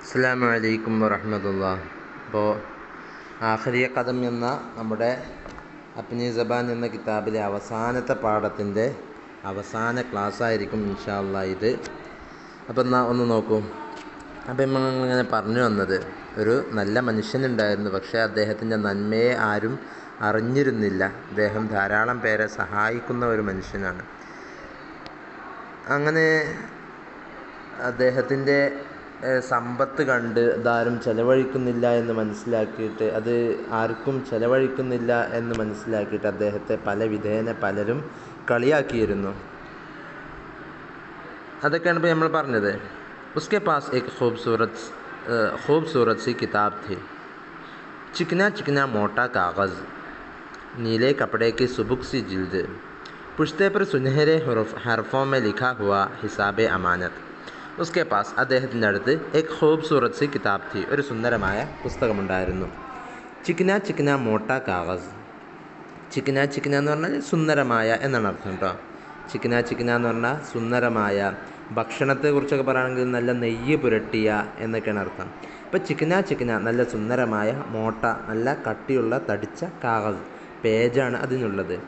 അസ്സലാമു അലൈക്കും വറഹ്മത്തുള്ളാഹി. അപ്പോൾ ആഖിരിയ ഖദം എന്ന നമ്മുടെ അപ്നി സബാൻ എന്ന കിതാബിലെ അവസാനത്തെ പാഠത്തിൻ്റെ അവസാന ക്ലാസ്സായിരിക്കും ഇൻഷാ അല്ലാഹ് ഇത്. അപ്പോൾ എന്നാൽ ഒന്ന് നോക്കൂ. അപ്പോൾ നമ്മളിങ്ങനെ പറഞ്ഞു വന്നത്, ഒരു നല്ല മനുഷ്യനുണ്ടായിരുന്നു, പക്ഷേ അദ്ദേഹത്തിൻ്റെ നന്മയെ ആരും അറിഞ്ഞിരുന്നില്ല. അദ്ദേഹം ധാരാളം പേരെ സഹായിക്കുന്ന ഒരു മനുഷ്യനാണ്. അങ്ങനെ അദ്ദേഹത്തിൻ്റെ സമ്പത്ത് കണ്ട് അതാരും ചെലവഴിക്കുന്നില്ല എന്ന് മനസ്സിലാക്കിയിട്ട്, അത് ആർക്കും ചെലവഴിക്കുന്നില്ല എന്ന് മനസ്സിലാക്കിയിട്ട് അദ്ദേഹത്തെ പല വിധേന പലരും കളിയാക്കിയിരുന്നു. അതൊക്കെയാണ് ഇപ്പോൾ നമ്മൾ പറഞ്ഞത്. ഉസ്കെ പാസ് ഏക് खूबसूरत सी किताब थी, चिकना चिकना मोटा कागज़, नीले कपड़े की सुबक सी जिल्द, पुश्ते पर सुनहरे हरफों में लिखा हुआ हिसाब अमानत. ഉസ്കെ പാസ് അദ്ദേഹത്തിൻ്റെ അടുത്ത് എക് ഖൂബ്സൂറത്ത് സി കിതാബ് തി, ഒരു സുന്ദരമായ പുസ്തകമുണ്ടായിരുന്നു. ചിക്ന ചിക്ന മോട്ട കാഗസ്. ചിക്ന ചിക്ന എന്ന് പറഞ്ഞാൽ സുന്ദരമായ എന്നാണ് അർത്ഥം കേട്ടോ. ചിക്ന ചിക്ന എന്ന് പറഞ്ഞാൽ സുന്ദരമായ, ഭക്ഷണത്തെക്കുറിച്ചൊക്കെ പറയുകയാണെങ്കിൽ നല്ല നെയ്യ് പുരട്ടിയ എന്നൊക്കെയാണ് അർത്ഥം. ഇപ്പോൾ ചിക്ന ചിക്ന നല്ല സുന്ദരമായ, മോട്ട നല്ല കട്ടിയുള്ള തടിച്ച, കാഗസ് പേജാണ് അതിനുള്ളത്.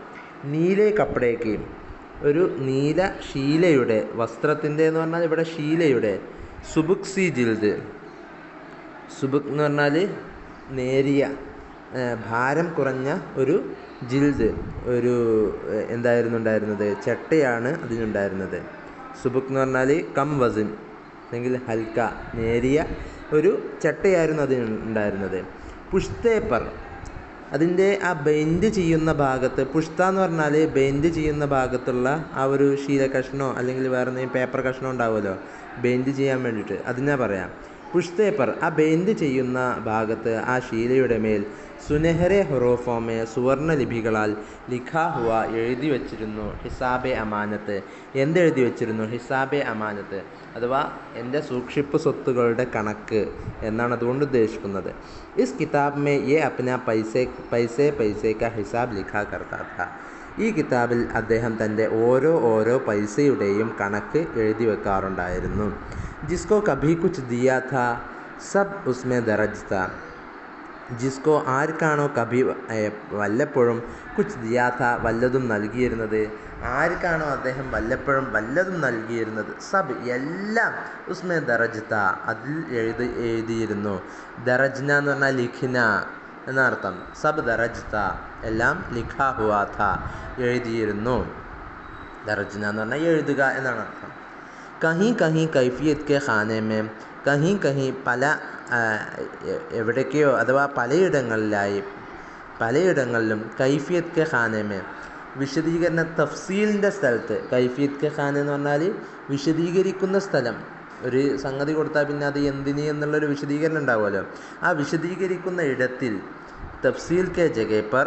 നീലെ കപ്പടേക്ക്, ഒരു നീല ഷീലയുടെ, വസ്ത്രത്തിൻ്റെ എന്ന് പറഞ്ഞാൽ ഇവിടെ ഷീലയുടെ, സുബുക് സി ജിൽദ്, സുബുക് എന്ന് പറഞ്ഞാൽ നേരിയ, ഭാരം കുറഞ്ഞ ഒരു ജിൽദ്, ഒരു എന്തായിരുന്നു ഉണ്ടായിരുന്നത്, ചട്ടയാണ് അതിനുണ്ടായിരുന്നത്. സുബുക് എന്ന് പറഞ്ഞാൽ കം വസിൻ അല്ലെങ്കിൽ ഹൽക്ക, നേരിയ ഒരു ചട്ടയായിരുന്നു അതിനുണ്ടായിരുന്നത്. പുഷ്തേപ്പർ, അതിൻ്റെ ആ ബെൻഡ് ചെയ്യുന്ന ഭാഗത്ത്, പുഷ്ത എന്ന് പറഞ്ഞാൽ ബെൻഡ് ചെയ്യുന്ന ഭാഗത്തുള്ള ആ ഒരു ശീല കഷ്ണമോ അല്ലെങ്കിൽ വേറെ എന്തെങ്കിലും പേപ്പർ കഷ്ണം ഉണ്ടാവുമല്ലോ ബെൻഡ് ചെയ്യാൻ വേണ്ടിയിട്ട്, അതിനാ പറയാം പുഷ്തേപ്പർ. ആ ബെൻഡ് ചെയ്യുന്ന ഭാഗത്ത് ആ ശീലയുടെ മേൽ സുനഹരെ ഹുറൂഫോമെ, സുവർണ ലിപികളാൽ, ലിഖാ ഹുവ എഴുതി വച്ചിരുന്നു, ഹിസാബെ അമാനത്ത്, എന്തെഴുതി വച്ചിരുന്നു, ഹിസാബെ അമാനത്ത് അഥവാ എൻ്റെ സൂക്ഷിപ്പ് സ്വത്തുകളുടെ കണക്ക് എന്നാണ് അതുകൊണ്ട് ഉദ്ദേശിക്കുന്നത്. ഇസ് കിതാബ് മേ യെ അപ്ന പൈസേ കാ ഹിസാബ് ലിഖാ കർത്താ ഥാ. ഈ കിതാബിൽ അദ്ദേഹം തൻ്റെ ഓരോ പൈസയുടെയും കണക്ക് എഴുതി വെക്കാറുണ്ടായിരുന്നു. ജിസ്കോ കഭി കുച്ച് ദിയാ ഥാ സബ് ഉസ്മേ ദർജ് ഥാ. ജിസ്കോ ആർക്കാണോ കഭി വല്ലപ്പോഴും കുച്ച് ദിയാ ഥാ വല്ലതും നൽകിയിരുന്നത്, ആർക്കാണോ അദ്ദേഹം വല്ലപ്പോഴും വല്ലതും നൽകിയിരുന്നത്, സബ് എല്ലാം, ഉസ്മേ ദർജ് ഥാ അതിൽ എഴുതിയിരുന്നു. ദറജ്ന എന്ന് പറഞ്ഞാൽ ലിഖ്ന എന്നർത്ഥം. സബ് ദർജ് ഥാ എല്ലാം, ലിഖാ ഹുവാ ഥാ എഴുതിയിരുന്നു. ദർജ്ന എന്ന് പറഞ്ഞാൽ എഴുതുക എന്നാണ് അർത്ഥം. കഹീ കഹീ കൈഫിയത്ത് കെ ഖാനെ മേ, കഹീ കഹീ പല എവിടേക്കോ അഥവാ പലയിടങ്ങളിലും, കൈഫിയത്ത് കെ ഖാനെ മേ വിശദീകരണ തഫ്സീലിൻ്റെ സ്ഥലത്ത്, കൈഫിയത്ത് കെ ഖാന എന്ന് പറഞ്ഞാൽ വിശദീകരിക്കുന്ന സ്ഥലം. ഒരു സംഗതി കൊടുത്താൽ പിന്നെ അത് എന്തിന് എന്നുള്ളൊരു വിശദീകരണം ഉണ്ടാവുമല്ലോ, ആ വിശദീകരിക്കുന്ന ഇടത്തിൽ, തഫ്സീൽ കെ ജഗ पर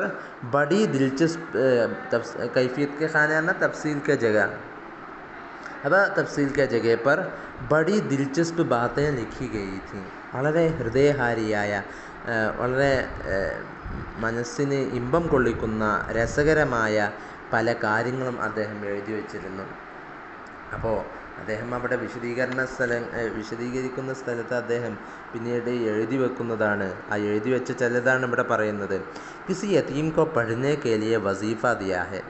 बड़ी दिलचस्प, कैफियत के खाने ना तफसील के जगह, अब तफसील के जगह पर बड़ी दिलचस्प बातें लिखी गई थी. വളരെ ഹൃദയഹാരിയായ, വളരെ മനസ്സിന് ഇമ്പം കൊള്ളിക്കുന്ന രസകരമായ പല കാര്യങ്ങളും അദ്ദേഹം എഴുതി വച്ചിരുന്നു. അപ്പോൾ അദ്ദേഹം അവിടെ വിശദീകരിക്കുന്ന സ്ഥലത്ത് അദ്ദേഹം പിന്നീട് എഴുതി വെക്കുന്നതാണ്. ആ എഴുതി വെച്ച ചിലതാണ് ഇവിടെ പറയുന്നത്. കിസി യതീം കോ പഠനെ കെ ലിയെ വസീഫ ദിയാ ഹെ.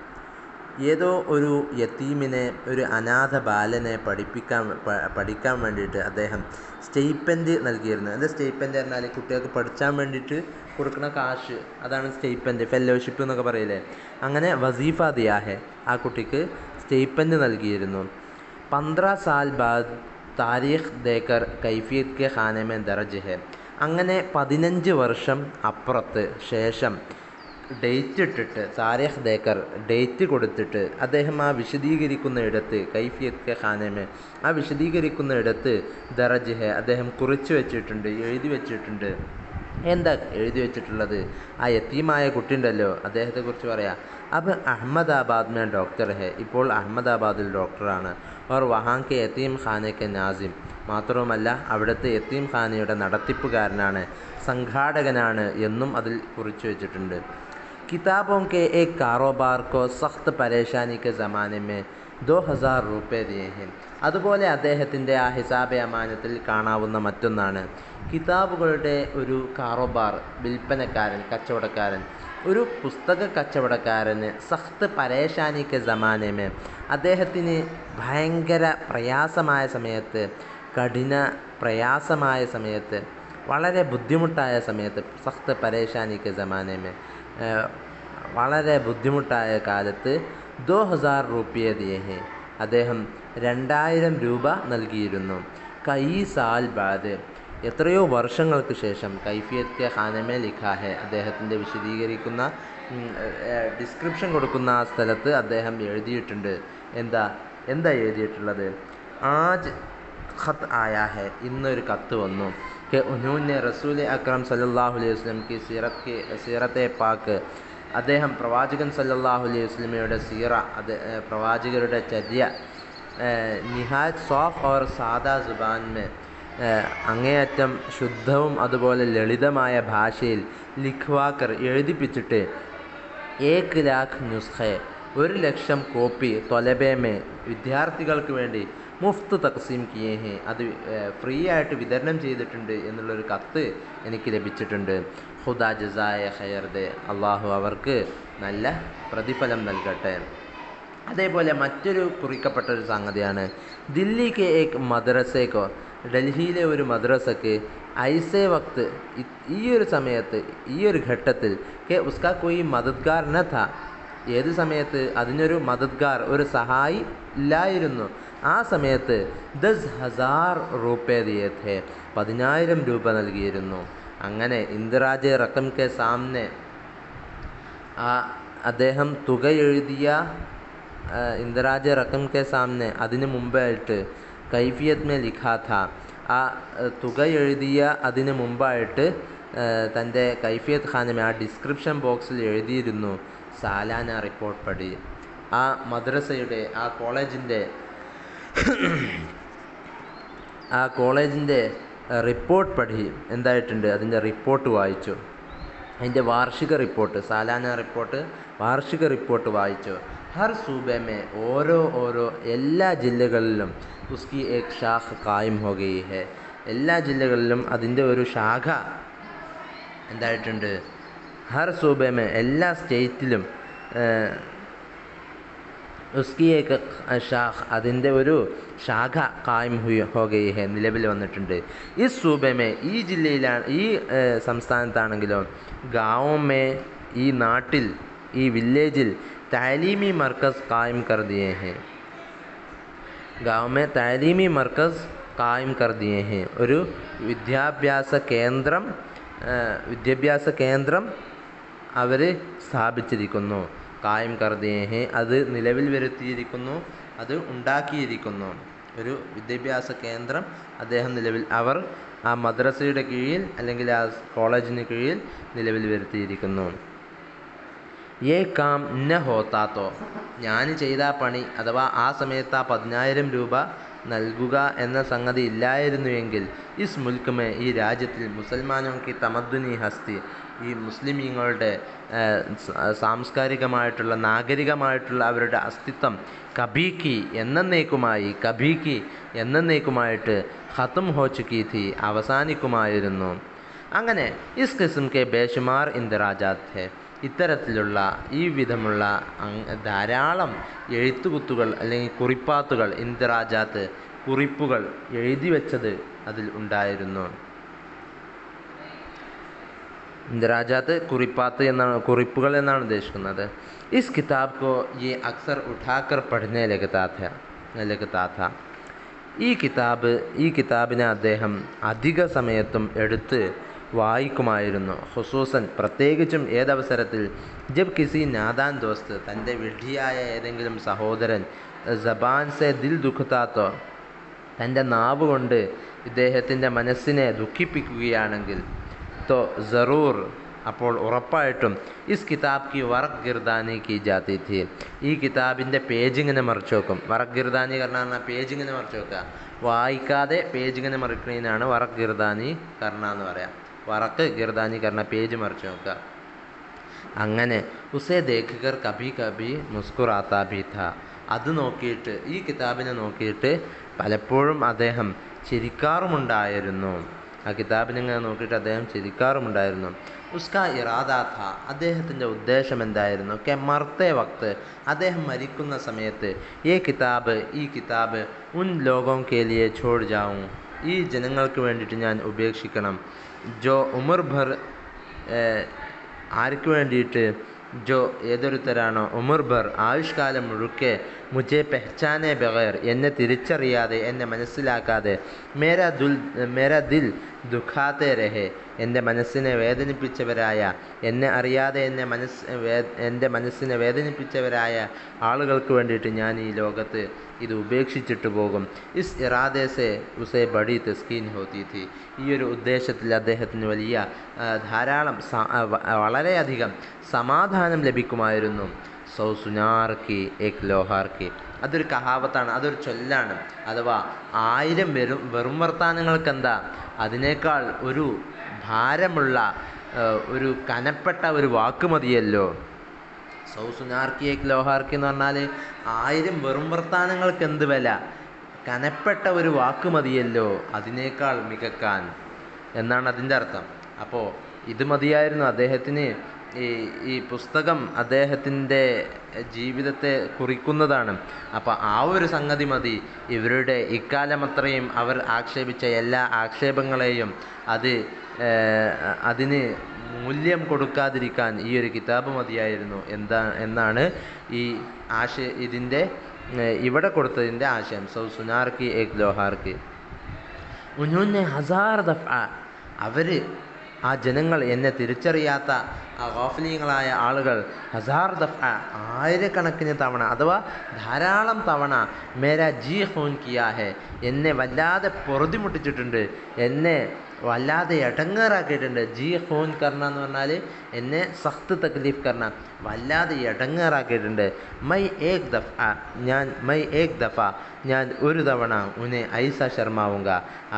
ഏതോ ഒരു യതീമിനെ, ഒരു അനാഥ ബാലനെ പഠിക്കാൻ വേണ്ടിയിട്ട് അദ്ദേഹം സ്റ്റൈപ്പൻഡ് നൽകിയിരുന്നു. എന്താ സ്റ്റൈപ്പൻഡ് പറഞ്ഞാൽ കുട്ടികൾക്ക് പഠിച്ചാൻ വേണ്ടിയിട്ട് കൊടുക്കുന്ന കാശ്, അതാണ് സ്റ്റൈപ്പൻഡ്, ഫെല്ലോഷിപ്പ് എന്നൊക്കെ പറയില്ലേ. അങ്ങനെ വസീഫ ദിയാ ഹെ, ആ കുട്ടിക്ക് സ്റ്റൈപ്പൻഡ് നൽകിയിരുന്നു. 15 സാൽ ബാദ് താരീഖ് ദേക്കർ കൈഫിയത്ത് കെ ഖാനെ മേ ദർജ് ഹെ. അങ്ങനെ 15 വർഷം അപ്പുറത്ത് ശേഷം ഡേറ്റ് ഇട്ടിട്ട്, താരീഖ് ദേക്കർ ഡേറ്റ് കൊടുത്തിട്ട് അദ്ദേഹം ആ വിശദീകരിക്കുന്ന ഇടത്ത്, കൈഫിയത്ത് കെ ഖാനെ മേ ആ വിശദീകരിക്കുന്ന ഇടത്ത് ദർജ് ഹെ അദ്ദേഹം കുറിച്ച് വെച്ചിട്ടുണ്ട്, എഴുതി വെച്ചിട്ടുണ്ട്. എന്താ എഴുതി വെച്ചിട്ടുള്ളത്? ആ യതീമായ കുട്ടിയുണ്ടല്ലോ, അദ്ദേഹത്തെക്കുറിച്ച് പറയാം. അബ് അഹമ്മദാബാദ് മേ ഡോക്ടർ ഹെ, ഇപ്പോൾ അഹമ്മദാബാദിൽ ഡോക്ടറാണ്. ഓർ വഹാൻ കെ യതീം ഖാനെ കെ നാസിം, മാത്രവുമല്ല അവിടുത്തെ യതീം ഖാനയുടെ നടത്തിപ്പുകാരനാണ്, സംഘാടകനാണ് എന്നും അതിൽ കുറിച്ച് വെച്ചിട്ടുണ്ട്. കിതാബോं के एक कारोबार को सख्त परेशानी के ज़माने में ₹2000 ദിയേ ഹെ. അതുപോലെ അദ്ദേഹത്തിൻ്റെ ആ ഹിസാബെ അമാനത്തിൽ കാണാവുന്ന മറ്റൊന്നാണ്, കിതാബുകളുടെ ഒരു കാറോബാർ, വിൽപ്പനക്കാരൻ, കച്ചവടക്കാരൻ, ഒരു പുസ്തക കച്ചവടക്കാരന് സഖ്ത് പരേശാനിക്ക് സമാനമേ, അദ്ദേഹത്തിന് ഭയങ്കര പ്രയാസമായ സമയത്ത്, കഠിന പ്രയാസമായ സമയത്ത്, വളരെ ബുദ്ധിമുട്ടായ സമയത്ത്, സഖ്ത് പരേശാനിക്ക് സമാനമേ, വളരെ ബുദ്ധിമുട്ടായ കാലത്ത് ₹2000 ദിയേ ഹെ, അദ്ദേഹം 2000 രൂപ നൽകിയിരുന്നു. കൈ സാൽ ബാദ്, എത്രയോ വർഷങ്ങൾക്ക് ശേഷം, കൈഫിയത്ത് കെ ഖാനമേ ലിഖാ ഹെ, അദ്ദേഹത്തിൻ്റെ വിശദീകരിക്കുന്ന ഡിസ്ക്രിപ്ഷൻ കൊടുക്കുന്ന ആ സ്ഥലത്ത് അദ്ദേഹം എഴുതിയിട്ടുണ്ട്. എന്താ എഴുതിയിട്ടുള്ളത്? ആജ് ഖത്ത് ആയാ ഹെ, ഇന്നൊരു കത്ത് വന്നു, കെ ഉനൂനെ റസൂൽ അക്രം സല്ലല്ലാഹു അലൈഹി വസല്ലം കി സീറത്തെ പാക്ക്, അദ്ദേഹം പ്രവാചകൻ സല്ലല്ലാഹു അലൈഹി വസല്ലമയുടെ സീറ, പ്രവാചകരുടെ ചര്യ, നിഹായത്ത് സോഫ് ഓർ സാദാ സുബാൻ മേ, അങ്ങേയറ്റം ശുദ്ധവും അതുപോലെ ലളിതമായ ഭാഷയിൽ ലിഖ്വാക്കർ എഴുതിപ്പിച്ചിട്ട് 1,00,000 നുസ്ഖെ, 1,00,000 കോപ്പി, തൊലബേമേ വിദ്യാർത്ഥികൾക്ക് വേണ്ടി മുഫ്ത് തക്സീം കിയേ ഹെ, അത് ഫ്രീ ആയിട്ട് വിതരണം ചെയ്തിട്ടുണ്ട് എന്നുള്ളൊരു കത്ത് എനിക്ക് ലഭിച്ചിട്ടുണ്ട്. ഖുദാ ജസായ ഖൈർ ദേ, അള്ളാഹു അവർക്ക് നല്ല പ്രതിഫലം നൽകട്ടെ. അതേപോലെ മറ്റൊരു കുറിക്കപ്പെട്ടൊരു സംഗതിയാണ്, ദില്ലിക്ക് ഏക് മദ്രസയ്ക്കോ, ഡൽഹിയിലെ ഒരു മദ്രസക്ക് ഐസേ വക്ത്, ഈ ഒരു സമയത്ത്, ഈ ഒരു ഘട്ടത്തിൽ, കെ ഉസ്കാ കോയി മദദ്ഗാർ ന ഥാ, ഏത് സമയത്ത് അതിനൊരു മദദ്ഗാർ, ഒരു സഹായി ഇല്ലായിരുന്നു. ആ സമയത്ത് 10,000 രൂപ ദിയേ ഥേ, 10,000 രൂപ നൽകിയിരുന്നു. അങ്ങനെ ഇന്ദിരാജ് റഖം കെ സാമനെ, അദ്ദേഹം തുക എഴുതിയ ഇന്ദിരാജ് റഖം കെ സാമനെ, അതിന് മുമ്പായിട്ട് കൈഫിയത്ത് മേ ലിഖാ ഥാ, ആ തുക എഴുതിയ അതിന് മുമ്പായിട്ട് തൻ്റെ കൈഫിയത്ത് ഖാനമേ, ആ ഡിസ്ക്രിപ്ഷൻ ബോക്സിൽ എഴുതിയിരുന്നു, സാലാന റിപ്പോർട്ട് പഠി, ആ മദ്രസയുടെ, ആ കോളേജിൻ്റെ റിപ്പോർട്ട് പഠി, എന്തായിട്ടുണ്ട്, അതിൻ്റെ റിപ്പോർട്ട് വായിച്ചു, അതിൻ്റെ വാർഷിക റിപ്പോർട്ട്, സാലാന റിപ്പോർട്ട്, വാർഷിക റിപ്പോർട്ട് വായിച്ചു. ഹർ സൂബേമേ, ഓരോ എല്ലാ ജില്ലകളിലും ഉസ്കി ഏക് ഷാഖ് കായിം ഹോ ഗയി ഹെ, എല്ലാ ജില്ലകളിലും അതിൻ്റെ ഒരു ശാഖ എന്തായിട്ടുണ്ട്. ഹർ സൂബേമേ, എല്ലാ സ്റ്റേറ്റിലും ഉസ്കി ഏക് ഷാഖ്, അതിൻ്റെ ഒരു ശാഖ കായിം ഹോ ഗയി ഹെ, നിലവിൽ വന്നിട്ടുണ്ട്. ഈ സൂബേമേ, ഈ ജില്ലയിലാണ്, ഈ സംസ്ഥാനത്താണെങ്കിലോ, ഗാവോമേ, ഈ നാട്ടിൽ, ഈ വില്ലേജിൽ താലീമി മർക്കസ് കായിം കർ ദിയേ ഹെ, ഗാവോമേ താലീമി മർക്കസ് കായിം കർ ദിയേ ഹെ, ഒരു വിദ്യാഭ്യാസ കേന്ദ്രം അവർ സ്ഥാപിച്ചിരിക്കുന്നു. കായിം കർ ദിയേ ഹെ, അത് നിലവിൽ വരുത്തിയിരിക്കുന്നു, അത് ഉണ്ടാക്കിയിരിക്കുന്നു. ഒരു വിദ്യാഭ്യാസ കേന്ദ്രം അദ്ദേഹം അവർ ആ മദ്രസയുടെ കീഴിൽ, അല്ലെങ്കിൽ ആ കോളേജിന് കീഴിൽ നിലവിൽ വരുത്തിയിരിക്കുന്നു. യേ കാം ന ഹോത്താത്തോ, ഞാൻ ചെയ്ത പണി, അഥവാ ആ സമയത്ത് ആ 10,000 രൂപ നൽകുക എന്ന സംഗതി ഇല്ലായിരുന്നുവെങ്കിൽ, ഇസ് മുൽക്കുമേ, ഈ രാജ്യത്തിൽ, മുസൽമാനോക്ക് തമദ്ദുനി ഹസ്തി, ഈ മുസ്ലിമീങ്ങളുടെ സാംസ്കാരികമായിട്ടുള്ള, നാഗരികമായിട്ടുള്ള അവരുടെ അസ്തിത്വം കബീക്കി എന്നേക്കുമായിട്ട് ഖത്തം ഹോ ചുക്കി ഥി, അവസാനിക്കുമായിരുന്നു. അങ്ങനെ ഇസ് കിസ്ം കെ ബേഷുമാർ ഇന്ദിരാജാത്ത് ഹെ, ഇത്തരത്തിലുള്ള ഈ വിധമുള്ള ധാരാളം എഴുത്തുകുത്തുകൾ അല്ലെങ്കിൽ കുറിപ്പാത്തുകൾ, ഇന്ദിരാജാത്ത്, കുറിപ്പുകൾ എഴുതി വെച്ചത് അതിൽ ഉണ്ടായിരുന്നു. ഇന്ദിരാജാത്ത്, കുറിപ്പാത്ത് എന്നാണ്, കുറിപ്പുകൾ എന്നാണ് ഉദ്ദേശിക്കുന്നത്. ഇസ് കിതാബ് കോ യേ അക്സർ ഉഠാക്കർ പഠ്നെ ലഗതാ ഥാ, ഈ കിതാബിനെ അദ്ദേഹം അധിക സമയത്തും എടുത്ത് വായിക്കുമായിരുന്നു. ഖുസൂസൻ, പ്രത്യേകിച്ചും ഏതവസരത്തിൽ, ജബ് കിസി നാദാൻ ദോസ്ത്, തൻ്റെ വിഡ്ഢിയായ ഏതെങ്കിലും സഹോദരൻ, സബാൻ സെ ദിൽ ദുഃഖത്താത്തോ, തൻ്റെ നാവ് കൊണ്ട് ഇദ്ദേഹത്തിൻ്റെ മനസ്സിനെ ദുഃഖിപ്പിക്കുകയാണെങ്കിൽ, തോ സറൂർ, അപ്പോൾ ഉറപ്പായിട്ടും, ഇസ് കിതാബ് കി വറക് ഗിർദാനി കി ജാതി ഥി, ഈ കിതാബിൻ്റെ പേജിങ്ങനെ മറിച്ച് വെക്കും. വറക് ഗിർദാനി പറഞ്ഞാൽ പേജിങ്ങനെ മറിച്ച് വെക്കുക, വായിക്കാതെ പേജിങ്ങനെ മറിക്കുന്നതിനാണ് വറക് ഗിർദാനി കർണ എന്ന് പറയാം. വറക്ക് ഗിർദാനി കർണ, പേജ് മറിച്ച് നോക്കുക. അങ്ങനെ ഉസേ ദേഖ് കർ കഭി കഭി മുസ്കുറാത്താ ഭി ഥാ, അത് നോക്കിയിട്ട്, ഈ കിതാബിനെ നോക്കിയിട്ട് പലപ്പോഴും അദ്ദേഹം ചിരിക്കാറുമുണ്ടായിരുന്നു. ആ കിതാബിനിങ്ങനെ നോക്കിയിട്ട് അദ്ദേഹം ചിരിക്കാറുമുണ്ടായിരുന്നു. ഉസ്കാ ഇറാദാഥ, അദ്ദേഹത്തിൻ്റെ ഉദ്ദേശം എന്തായിരുന്നു? കെ മർത്തെ വക്ത്, അദ്ദേഹം മരിക്കുന്ന സമയത്ത് ഈ കിതാബ് ഉൻ ലോഗോം കെ ലിയെ ഛോഡ് ജാऊं, ഈ ജനങ്ങൾക്ക് വേണ്ടിയിട്ട് ഞാൻ ഉപേക്ഷിക്കണം. ജോ ഉമർ ഭർ, ആർക്ക് വേണ്ടിയിട്ട്? ജോ ഏതൊരുത്തരാണോ ഉമർ ഭർ ആയുഷ്കാലം മുഴുക്കെ മുझे പെഹ്ചാനെ ബഗൈർ, എന്നെ തിരിച്ചറിയാതെ, എന്നെ മനസ്സിലാക്കാതെ, മേരാ ദിൽ ദുഃഖാത്തെ രഹെ, എൻ്റെ മനസ്സിനെ വേദനിപ്പിച്ചവരായ, എന്നെ അറിയാതെ എൻ്റെ മനസ്സിനെ വേദനിപ്പിച്ചവരായ ആളുകൾക്ക് വേണ്ടിയിട്ട് ഞാൻ ഈ ലോകത്ത് ഇത് ഉപേക്ഷിച്ചിട്ട് പോകും. ഇസ് ഇറാദേസെ ഉസേ ബഡി തസ്കീൻ ഹോത്തി ഥി, ഈ ഒരു ഉദ്ദേശത്തിൽ അദ്ദേഹത്തിന് വലിയ ധാരാളം വളരെയധികം സമാധാനം ലഭിക്കുമായിരുന്നു. സൗ സുനാർ കി ഏക് ലോഹാർ കി, അതൊരു കഹാവത്താണ്, അതൊരു ചൊല്ലാണ്. അഥവാ 1000 വെറും വർത്താനങ്ങൾക്കെന്താ അതിനേക്കാൾ ഒരു ഭാരമുള്ള ഒരു കനപ്പെട്ട ഒരു വാക്ക് മതിയല്ലോ. സൗ സുനാർക്കി ഏക് ലോഹാർക്കി എന്ന് പറഞ്ഞാൽ 1000 വെറും വർത്താനങ്ങൾക്ക് എന്ത് വില, കനപ്പെട്ട ഒരു വാക്ക് മതിയല്ലോ അതിനേക്കാൾ മികക്കാൻ എന്നാണ് അതിൻ്റെ അർത്ഥം. അപ്പോൾ ഇത് മതിയായിരുന്നു അദ്ദേഹത്തിന്. ഈ പുസ്തകം അദ്ദേഹത്തിൻ്റെ ജീവിതത്തെ കുറിക്കുന്നതാണ്. അപ്പോൾ ആ ഒരു സംഗതി മതി ഇവരുടെ ഇക്കാലമത്രയും അവർ ആക്ഷേപിച്ച എല്ലാ ആക്ഷേപങ്ങളെയും അതിന് മൂല്യം കൊടുക്കാതിരിക്കാൻ ഈ ഒരു കിതാബ് മതിയായിരുന്നു എന്നാണ് ഈ ഇതിൻ്റെ ഇവിടെ കൊടുത്തതിൻ്റെ ആശയം. സൗ സുനാർക്കി ഏക് ലോഹാർക്കി ഉൻഹോനെ 1000 ദഫ, അവർ ആ ജനങ്ങൾ, എന്നെ തിരിച്ചറിയാത്ത ആ ഗാഫിലീങ്ങളായ ആളുകൾ 1000 ദഫ, 1000കണക്കിന് തവണ അഥവാ ധാരാളം തവണ മേരാ ജി ഖൂൻ കിയാ ഹെ, എന്നെ വല്ലാതെ പൊറുതിമുട്ടിച്ചിട്ടുണ്ട്, എന്നെ വല്ലാതെ ഇടങ്ങേറാക്കിയിട്ടുണ്ട്. ജി ഖൂൻ കർണ എന്ന് പറഞ്ഞാൽ എന്നെ സഖ്ത് തക്ലീഫ് കർണ, വല്ലാതെ ഇടങ്ങേറാക്കിയിട്ടുണ്ട്. മൈ ഏക് ദഫ, ഞാൻ ഒരു തവണ ഉന്നെ ഐസ ശർമാവുക,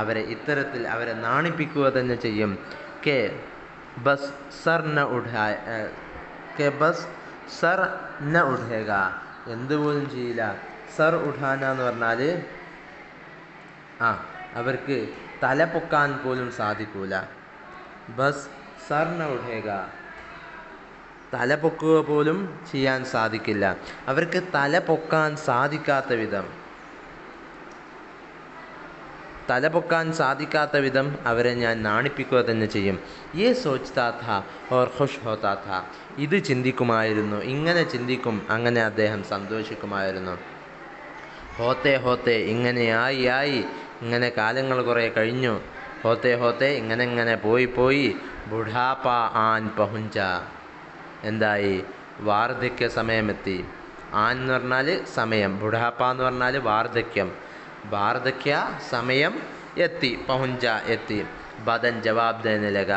അവരെ ഇത്തരത്തിൽ അവരെ നാണിപ്പിക്കുക തന്നെ ചെയ്യും. കെ ബസ് സർ ന ഉഠേഗ, എന്തുപോലും ചെയ്യില്ല. സർ ഉഠാന എന്ന് പറഞ്ഞാൽ അവർക്ക് തല പൊക്കാൻ പോലും സാധിക്കൂല. ബസ് സർ ന ഉഠേഗ, തല പൊക്കുക പോലും ചെയ്യാൻ സാധിക്കില്ല. അവർക്ക് തല പൊക്കാൻ സാധിക്കാത്ത വിധം അവരെ ഞാൻ നാണിപ്പിക്കുക തന്നെ ചെയ്യും. യേ സോച്താ ഥാ ഓർ ഖുഷ് ഹോത്താ ഥാ, ഇത് ചിന്തിക്കുമായിരുന്നു, ഇങ്ങനെ ചിന്തിക്കും, അങ്ങനെ അദ്ദേഹം സന്തോഷിക്കുമായിരുന്നു. ഹോത്തെ ഹോത്തെ, ഇങ്ങനെയായി ഇങ്ങനെ കാലങ്ങൾ കുറേ കഴിഞ്ഞു. ഹോത്തെ ഹോത്തെ, ഇങ്ങനെ പോയി ബുഢാപ്പ ആൻ പഹുഞ്ച, എന്തായി? വാർദ്ധക്യ സമയമെത്തി. ആൻ എന്ന് പറഞ്ഞാൽ സമയം, ബുഢാപ്പ എന്ന് പറഞ്ഞാൽ വാർദ്ധക്യ സമയം എത്തി. പഹുഞ്ച എത്തി. ബദൻ ജവാബ് ദേനെ ലഗ,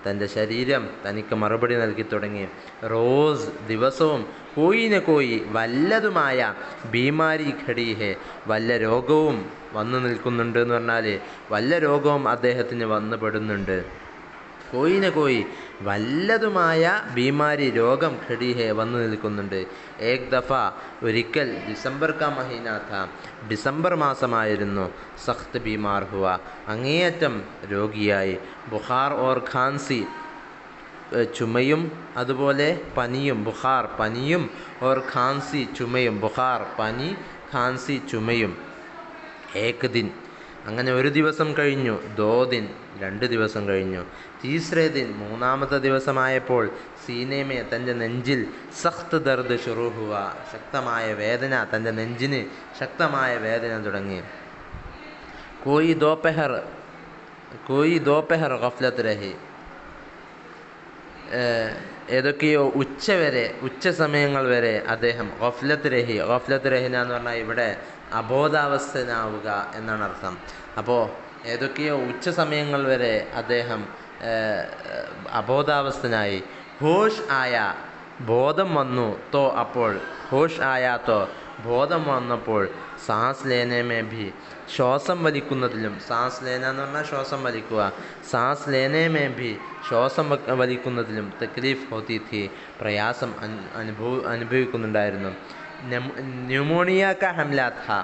തൻ്റെ ശരീരം തനിക്ക് മറുപടി നൽകി തുടങ്ങി. റോസ്, ദിവസവും കോയി വല്ലതുമായ ബീമാരി ഖടി ഹെ, വല്ല രോഗവും വന്നു നിൽക്കുന്നുണ്ട് എന്ന് പറഞ്ഞാൽ വല്ല രോഗവും അദ്ദേഹത്തിന് വന്നു പെടുന്നുണ്ട്. കോയി വല്ലതുമായ ബീമാരി, രോഗം ഖടി ഹെ, വന്നു നിൽക്കുന്നുണ്ട്. ഏക് ദഫ, ഒരിക്കൽ ഡിസംബർ കാ മഹീന ഥാ, ഡിസംബർ മാസമായിരുന്നു. സഖ്ത് ബീമാർ ഹുവ, അങ്ങേയറ്റം രോഗിയായി. ബുഖാർ ഓർ ഖാൻസി, ചുമയും അതുപോലെ പനിയും. ബുഖാർ പനിയും, ഓർ ഖാൻസി ചുമയും. ബുഖാർ പനി, ഖാൻസി ചുമയും. ഏക് ദിൻ, അങ്ങനെ ഒരു ദിവസം കഴിഞ്ഞു. 2 ദിൻ, 2 ദിവസം കഴിഞ്ഞു. തീസ്രേ ദിൻ, 3-ാമത്തെ ദിവസമായപ്പോൾ സീനേമേ, തൻ്റെ നെഞ്ചിൽ സഖ്ത് ദർദ് ശുറൂ ഹുവ, ശക്തമായ വേദന, തൻ്റെ നെഞ്ചിന് ശക്തമായ വേദന തുടങ്ങി. കോയി ദോപഹർ ഗഫ്ലത്ത് രഹി, ഏതൊക്കെയോ ഉച്ച സമയങ്ങൾ വരെ അദ്ദേഹം ഗഫ്ലത്ത് രഹിന എന്ന് പറഞ്ഞാൽ ഇവിടെ അബോധാവസ്ഥനാവുക എന്നാണ് അർത്ഥം. അപ്പോൾ ഏതൊക്കെയോ ഉച്ച സമയങ്ങൾ വരെ അദ്ദേഹം അബോധാവസ്ഥനായി. ഹോഷ് ആയ, ബോധം വന്നു. അപ്പോൾ ഹോഷ് ആയാത്തോ, ബോധം വന്നപ്പോൾ സാസ് ലേനെ ഭി, ശ്വാസം വലിക്കുന്നതിലും. സാസ് ലേന എന്ന് പറഞ്ഞാൽ ശ്വാസം വലിക്കുക. സാസ് ലേനെ ഭി, ശ്വാസം വലിക്കുന്നതിലും തക്ലീഫ് ഹോത്തി ഥി, പ്രയാസം അനുഭവിക്കുന്നുണ്ടായിരുന്നു. ന്യൂമോണിയ ക ഹംല ഥാ,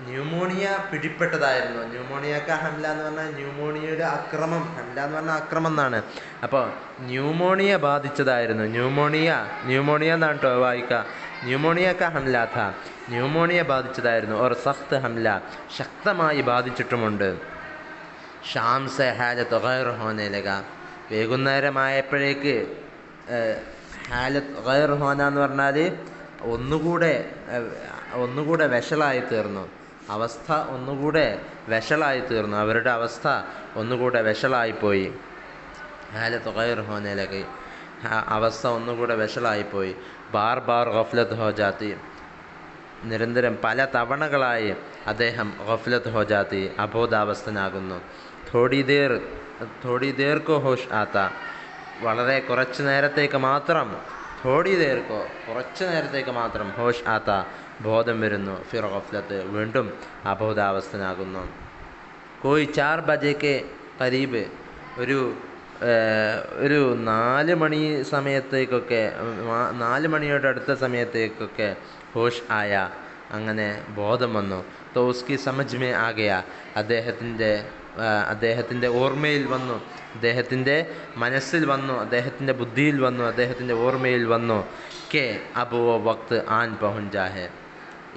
ന്യൂമോണിയ പിടിപ്പെട്ടതായിരുന്നു. ന്യൂമോണിയ ക ഹംല എന്ന് പറഞ്ഞാൽ ന്യൂമോണിയയുടെ അക്രമം, ഹംല എന്ന് പറഞ്ഞാൽ അക്രമം എന്നാണ്. അപ്പോൾ ന്യൂമോണിയ ബാധിച്ചതായിരുന്നു. ന്യൂമോണിയ എന്നാണ് കേട്ടോ വായിക്കുക. ന്യൂമോണിയ ക ഹംല ഥാ, ന്യൂമോണിയ ബാധിച്ചതായിരുന്നു. ഓർ സഖ്ത് ഹംല, ശക്തമായി ബാധിച്ചിട്ടുമുണ്ട്. ഷാം സെ ഹാലത്ത് ഗൈർ ഹോനെ ലഗ, വൈകുന്നേരമായപ്പോഴേക്ക് ഹാലത്ത് ഗൈർ ഹോന എന്ന് പറഞ്ഞാൽ ഒന്നുകൂടെ വഷളായി തീർന്നു. അവസ്ഥ ഒന്നുകൂടെ വഷളായി തീർന്നു. അവരുടെ അവസ്ഥ ഒന്നുകൂടെ വഷളായിപ്പോയി. ഹാലത്ത് ഗൈർ ഹോനെ ലഗ, അവസ്ഥ ഒന്നുകൂടെ വഷളായിപ്പോയി. ബാർ ബാർ ഗഫ്ലത്ത് ഹോ ജാത്തി, നിരന്തരം പല തവണകളായി അദ്ദേഹം ഗഫ്ലത്ത് ഹോ ജാത്തി, അബോധാവസ്ഥനാകുന്നു. തോടി ദേർ കോ ഹോഷ് ആത്ത, വളരെ കുറച്ച് നേരത്തേക്ക് മാത്രം, കുറച്ച് നേരത്തേക്ക് മാത്രം ഹോഷ് ആത്ത, ബോധം വരുന്നു. ഫിർ ഗഫ്ലത്ത്, വീണ്ടും അബോധാവസ്ഥനാകുന്നു. കോയി 4 ബജേക്ക് കരീബ്, ഒരു 4 മണി സമയത്തേക്കൊക്കെ, 4 മണിയോട് അടുത്ത സമയത്തേക്കൊക്കെ ഹോഷ് ആയ, അങ്ങനെ ബോധം വന്നു. തോ ഉസ്കി സമജ് മേ ആ ഗയ, അദ്ദേഹത്തിൻ്റെ ഓർമ്മയിൽ വന്നു, അദ്ദേഹത്തിൻ്റെ മനസ്സിൽ വന്നു, അദ്ദേഹത്തിൻ്റെ ബുദ്ധിയിൽ വന്നു, അദ്ദേഹത്തിൻ്റെ ഓർമ്മയിൽ വന്നു. കെ അബ് വോ വക്ത് ആൻ പഹുഞ്ചാ ഹെ,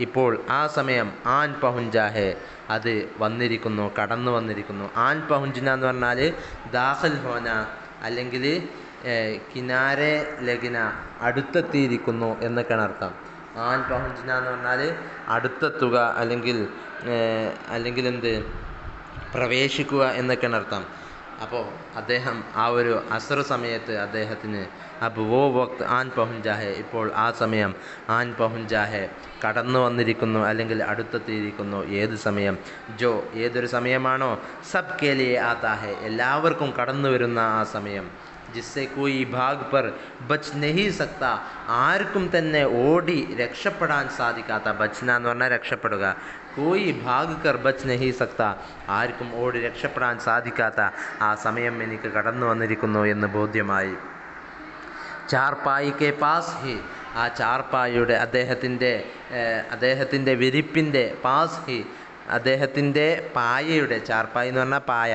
ഇപ്പോൾ ആ സമയം ആൻ പഹുഞ്ചാ ഹെ, അത് വന്നിരിക്കുന്നു, കടന്നു വന്നിരിക്കുന്നു. ആൻ പഹുഞ്ചന എന്ന് പറഞ്ഞാൽ ദാഖിൽ ഹോന, അല്ലെങ്കിൽ കിനാരെ ലഗിന, അടുത്തെത്തിയിരിക്കുന്നു എന്നൊക്കെയാണ് അർത്ഥം. ആൻ പഹുഞ്ചന എന്ന് പറഞ്ഞാൽ അടുത്തെത്തുക, അല്ലെങ്കിൽ എന്ത്, പ്രവേശിക്കുക എന്നൊക്കെയാണ് അർത്ഥം. അപ്പോൾ അദ്ദേഹം ആ ഒരു അസർ സമയത്ത് അദ്ദേഹത്തിന് അബ് വോ വക്ത് ആൻ പഹുഞ്ചാ ഹെ, ഇപ്പോൾ ആ സമയം ആൻ പഹുഞ്ചാ ഹെ, കടന്നു വന്നിരിക്കുന്നു, അല്ലെങ്കിൽ അടുത്തെത്തിയിരിക്കുന്നു. ഏത് സമയം? ഏതൊരു സമയമാണോ സബ് കെ ലിയെ ആതാ ഹെ, എല്ലാവർക്കും കടന്നു വരുന്ന ആ സമയം. ജിസ്സെ കോയി ഭാഗ് പർ ബച്ച് നഹീ സക്ത, ആർക്കും തന്നെ ഓടി രക്ഷപ്പെടാൻ സാധിക്കാത്ത, ബച്ന എന്ന് പറഞ്ഞാൽ രക്ഷപ്പെടുക, കോയി ഭാഗ് കർ ബച്ച് നഹീ സക്ത, ആർക്കും ഓടി രക്ഷപ്പെടാൻ സാധിക്കാത്ത ആ സമയം എനിക്ക് കടന്നു വന്നിരിക്കുന്നു എന്ന് ബോധ്യമായി. ചാർപ്പായി കെ പാസ് ഹി, ആ ചാർപ്പായുടെ അദ്ദേഹത്തിൻ്റെ വിരിപ്പിൻ്റെ പാസ് ഹി, അദ്ദേഹത്തിൻ്റെ പായയുടെ, ചാർപ്പായി എന്ന് പറഞ്ഞാൽ പായ,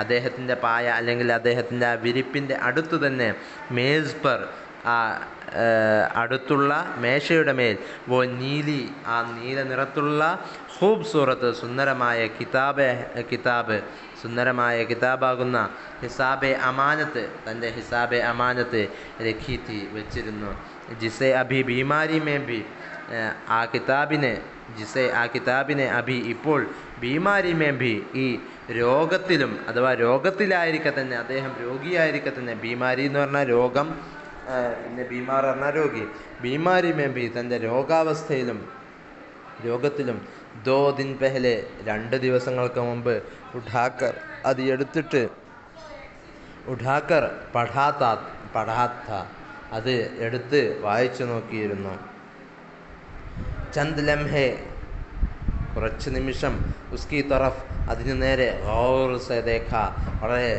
അദ്ദേഹത്തിൻ്റെ പായ അല്ലെങ്കിൽ അദ്ദേഹത്തിൻ്റെ ആ വിരിപ്പിൻ്റെ അടുത്തു തന്നെ, മേസ് പർ, ആ അടുത്തുള്ള മേശയുടെ മേൽ, വോ നീലി, ആ നീല നിറത്തുള്ള, ഖൂബ്സൂറത്ത്, സുന്ദരമായ സുന്ദരമായ കിതാബാകുന്ന ഹിസാബെ അമാനത്ത്, തൻ്റെ ഹിസാബെ അമാനത്ത് രഖി തി, വെച്ചിരുന്നു. ജിസെ അഭി ബീമാരി മേ ഭി, ആ കിതാബിനെ അഭി, ഇപ്പോൾ, ബീമാരി മേ ഭി, ഈ രോഗത്തിലും, അഥവാ രോഗത്തിലായിരിക്കെ തന്നെ, അദ്ദേഹം രോഗിയായിരിക്കെ തന്നെ, ബീമാരി എന്ന് പറഞ്ഞാൽ രോഗം, പിന്നെ ബീമാർ പറഞ്ഞാൽ രോഗി, ബീമാരി മേ ഭി, തൻ്റെ രോഗത്തിലും 2 ദിൻ പെഹലെ, 2 ദിവസങ്ങൾക്ക് മുമ്പ്, ഉഠാക്കർ, അത് എടുത്തിട്ട്, ഉഠാക്കർ പഠാത്ത, അത് എടുത്ത് വായിച്ചു നോക്കിയിരുന്നു. ചന്ദ് ലംഹെ, കുറച്ച് നിമിഷം, ഉസ്കി തറഫ്, അതിനു നേരെ, ഗൗർ സെ ദേഖ, വളരെ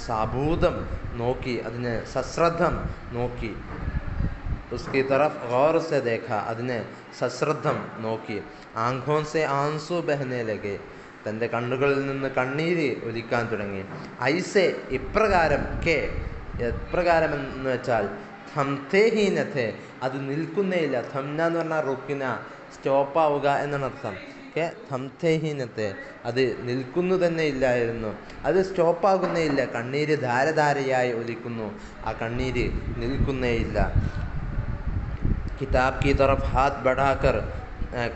സാബൂതം നോക്കി, അതിനെ സശ്രദ്ധം നോക്കി. ഉസ്കി തറഫ് ഗൗർ സെ ദേഖ, അതിനെ സശ്രദ്ധം നോക്കി. ആംഖോൻ സെ ആൻസു ബഹനെ ലഗെ, തൻ്റെ കണ്ണുകളിൽ നിന്ന് കണ്ണീര് ഒലിക്കാൻ തുടങ്ങി. ഐസെ, ഇപ്രകാരം, എപ്രകാരമെന്ന് വെച്ചാൽ, ഥംതേ ഹി നഥേ, അത് നിൽക്കുന്നേയില്ല. ഥംന എന്ന് പറഞ്ഞാൽ റുക്കിന, സ്റ്റോപ്പാവുക എന്നാണ് അർത്ഥം. ഥംതേ ഹി നഥേ, അത് നിൽക്കുന്നു തന്നെ ഇല്ലായിരുന്നു, അത് സ്റ്റോപ്പാകുന്നേയില്ല. കണ്ണീര് ധാരധാരയായി ഒലിക്കുന്നു, ആ കണ്ണീര് നിൽക്കുന്നേയില്ല. കിതാബ് കി തറഫ് ഹാത്ത് ബഡാക്കർ,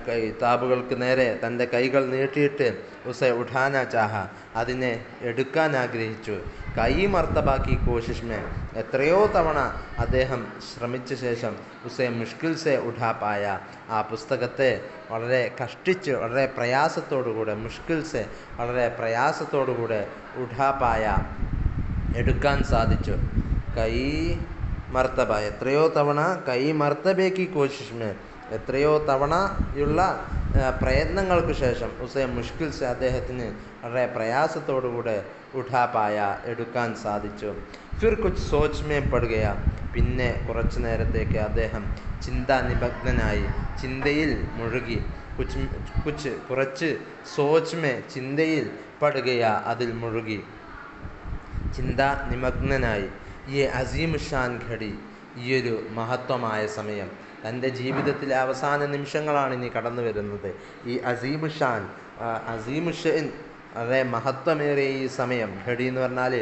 കിതാബുകൾക്ക് നേരെ തൻ്റെ കൈകൾ നീട്ടിയിട്ട്, ഉസെ ഉഠാന ചാഹ, അതിനെ എടുക്കാൻ ആഗ്രഹിച്ചു. കൈ മർത്തബാക്കി കോശിഷ്മേ, എത്രയോ തവണ അദ്ദേഹം ശ്രമിച്ച ശേഷം, ഉസെ മുഷ്കിൽ സെ ഉഠാപ്പായ, ആ പുസ്തകത്തെ വളരെ കഷ്ടിച്ച്, വളരെ പ്രയാസത്തോടുകൂടെ, മുഷ്കിൽ സെ, വളരെ പ്രയാസത്തോടുകൂടെ, ഉഠാപ്പായ, എടുക്കാൻ സാധിച്ചു. കൈ മർത്തബ, എത്രയോ തവണ, കൈ മർത്തബേക്ക് കോശിഷ്മേ, എത്രയോ തവണയുള്ള പ്രയത്നങ്ങൾക്ക് ശേഷം, ഉസേ മുഷ്കിൽ സെ, അദ്ദേഹത്തിന് വളരെ പ്രയാസത്തോടുകൂടെ ഉഠാപ്പായ എടുക്കാൻ സാധിച്ചു. ഫിർ കുച്ച് സോച്ച് മേ പട് ഗയ, പിന്നെ കുറച്ചു നേരത്തേക്ക് അദ്ദേഹം ചിന്താനിമഗ്നനായി, ചിന്തയിൽ മുഴുകി. കുറച്ച് സോച്ച് മേ, ചിന്തയിൽ പട് ഗയ, അതിൽ മുഴുകി, ചിന്താ നിമഗ്നനായി. ഈ അസീം ഷാൻ ഘടി, ഈയൊരു മഹത്വമായ സമയം, തൻ്റെ ജീവിതത്തിലെ അവസാന നിമിഷങ്ങളാണ് ഇനി കടന്നു വരുന്നത്. ഈ അസീം ഷാൻ വളരെ മഹത്വമേറിയ ഈ സമയം, ഘടി എന്ന് പറഞ്ഞാൽ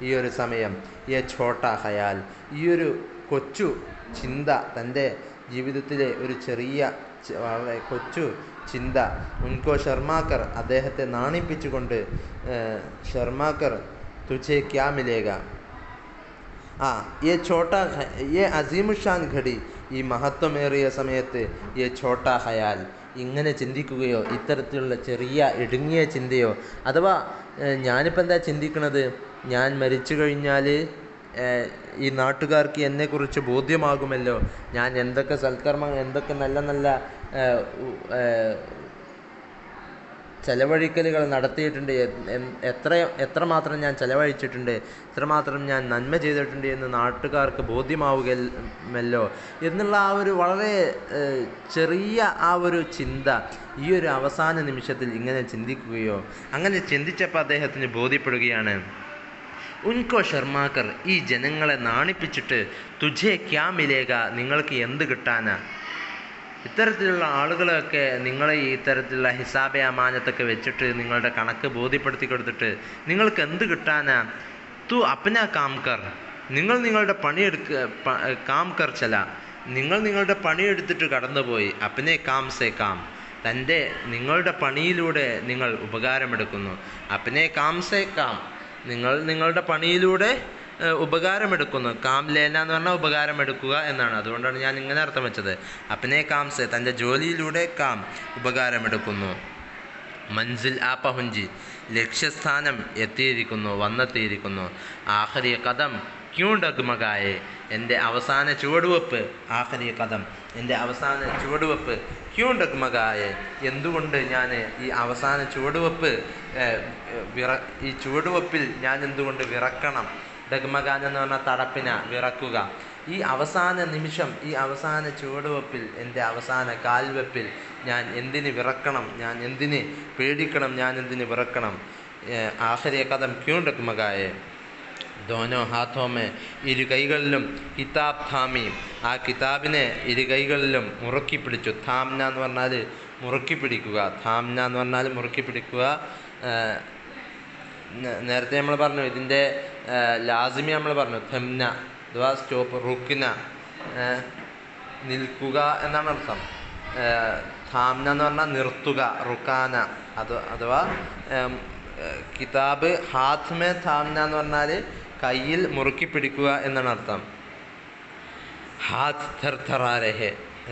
ഈ ഒരു സമയം, ഈ ഛോട്ടാ ഖയാൽ, ഈ ഒരു കൊച്ചു ചിന്ത, തൻ്റെ ജീവിതത്തിലെ ഒരു ചെറിയ വളരെ കൊച്ചു ചിന്ത, ഉൻകോ ശർമാക്കർ, അദ്ദേഹത്തെ നാണിപ്പിച്ചുകൊണ്ട്, ശർമാക്കർ തുझे क्या मिलेगा, ये അസീമുഷാൻ ഘടി, ഈ മഹത്വമേറിയ സമയത്ത് ഈ ഛോട്ടാ ഖയാൽ, ഇങ്ങനെ ചിന്തിക്കുകയോ, ഇത്തരത്തിലുള്ള ചെറിയ ഇടുങ്ങിയ ചിന്തയോ, അഥവാ ഞാനിപ്പോൾ എന്താ ചിന്തിക്കുന്നത്, ഞാൻ മരിച്ചു കഴിഞ്ഞാൽ ഈ നാട്ടുകാർക്ക് എന്നെക്കുറിച്ച് ബോധ്യമാകുമല്ലോ, ഞാൻ എന്തൊക്കെ സൽക്കർമ്മങ്ങൾ, എന്തൊക്കെ നല്ല നല്ല ചെലവഴിക്കലുകൾ നടത്തിയിട്ടുണ്ട്, എത്രമാത്രം ഞാൻ ചെലവഴിച്ചിട്ടുണ്ട്, എത്രമാത്രം ഞാൻ നന്മ ചെയ്തിട്ടുണ്ട് എന്ന് നാട്ടുകാർക്ക് ബോധ്യമാവുകയല്ലോ എന്നുള്ള ആ ഒരു വളരെ ചെറിയ ആ ഒരു ചിന്ത ഈ ഒരു അവസാന നിമിഷത്തിൽ ഇങ്ങനെ ചിന്തിക്കുകയോ, അങ്ങനെ ചിന്തിച്ചപ്പോൾ അദ്ദേഹത്തിന് ബോധ്യപ്പെടുകയാണ്, ഉൻകോ ശർമാക്കർ, ഈ ജനങ്ങളെ നാണിപ്പിച്ചിട്ട് തുझे क्या मिलेगा, നിങ്ങൾക്ക് എന്ത് കിട്ടാനാ, ഇത്തരത്തിലുള്ള ആളുകളെയൊക്കെ നിങ്ങളെ ഈ ഇത്തരത്തിലുള്ള ഹിസാബെ അമാനത്തൊക്കെ വെച്ചിട്ട് നിങ്ങളുടെ കണക്ക് ബോധ്യപ്പെടുത്തി കൊടുത്തിട്ട് നിങ്ങൾക്ക് എന്ത് കിട്ടാനാ, തു അപ്ന കാം കർ, നിങ്ങൾ നിങ്ങളുടെ കാം കർ ചല, നിങ്ങൾ നിങ്ങളുടെ പണിയെടുത്തിട്ട് കടന്നുപോയി, അപ്നെ കാം സേ കാം, നിങ്ങളുടെ പണിയിലൂടെ നിങ്ങൾ ഉപകാരമെടുക്കുന്നു, അപ്നെ കാം സേ കാം, നിങ്ങൾ നിങ്ങളുടെ പണിയിലൂടെ ഉപകാരമെടുക്കുന്നു. കാം ലേന എന്ന് പറഞ്ഞാൽ ഉപകാരമെടുക്കുക എന്നാണ്, അതുകൊണ്ടാണ് ഞാൻ ഇങ്ങനെ അർത്ഥം വെച്ചത്. അപ്നെ കാം സെ, തൻ്റെ ജോലിയിലൂടെ കാം, ഉപകാരമെടുക്കുന്നു. മൻസിൽ ആ പഹുഞ്ചി, ലക്ഷ്യസ്ഥാനം എത്തിയിരിക്കുന്നു, വന്നെത്തിയിരിക്കുന്നു. ആഖരി കദം ക്യൂ ഡഗ്മഗായെ, എൻ്റെ അവസാന ചുവടുവെപ്പ്, ആഖരി കദം, എൻ്റെ അവസാന ചുവടുവെപ്പ്, ക്യൂ ഡഗ്മഗായെ, എന്തുകൊണ്ട് ഞാൻ ഈ അവസാന ചുവടുവെപ്പ് ഈ ചുവടുവെപ്പിൽ ഞാൻ എന്തുകൊണ്ട് വിറക്കണം. ഡഗ്മഗാൻ എന്ന് പറഞ്ഞാൽ തടപ്പിന, വിറക്കുക. ഈ അവസാന നിമിഷം, ഈ അവസാന ചുവടുവെപ്പിൽ, എൻ്റെ അവസാന കാൽവെപ്പിൽ ഞാൻ എന്തിന് വിറക്കണം, ഞാൻ എന്തിന് പേടിക്കണം, ഞാൻ എന്തിന് വിറക്കണം. ആഖരി കദം ക്യൂ ഡഗ്മഗായെ, ദോനോ ഹാത്തോമേ, ഇരു കൈകളിലും കിതാബ് ഥാമി, ആ കിതാബിനെ ഇരു കൈകളിലും മുറുക്കി പിടിച്ചു. ഥാംന എന്ന് പറഞ്ഞാൽ മുറുക്കി പിടിക്കുക, ഥാംന എന്ന് പറഞ്ഞാൽ മുറുക്കി പിടിക്കുക. നേരത്തെ നമ്മൾ പറഞ്ഞു, ഇതിൻ്റെ ലാസിമി നമ്മൾ പറഞ്ഞു, ഥംന അഥവാ സ്റ്റോപ്പ്, റുക്കിന നിൽക്കുക എന്നാണ് അർത്ഥം. ഥാംന എന്ന് പറഞ്ഞാൽ നിർത്തുക, റുക്കാന അഥവാ കിതാബ് ഹാത്ത് മേ ഥാംന എന്ന് പറഞ്ഞാൽ കയ്യിൽ മുറുക്കി പിടിക്കുക എന്നാണ് അർത്ഥം. ഹാത്ത് ഥർഥറാ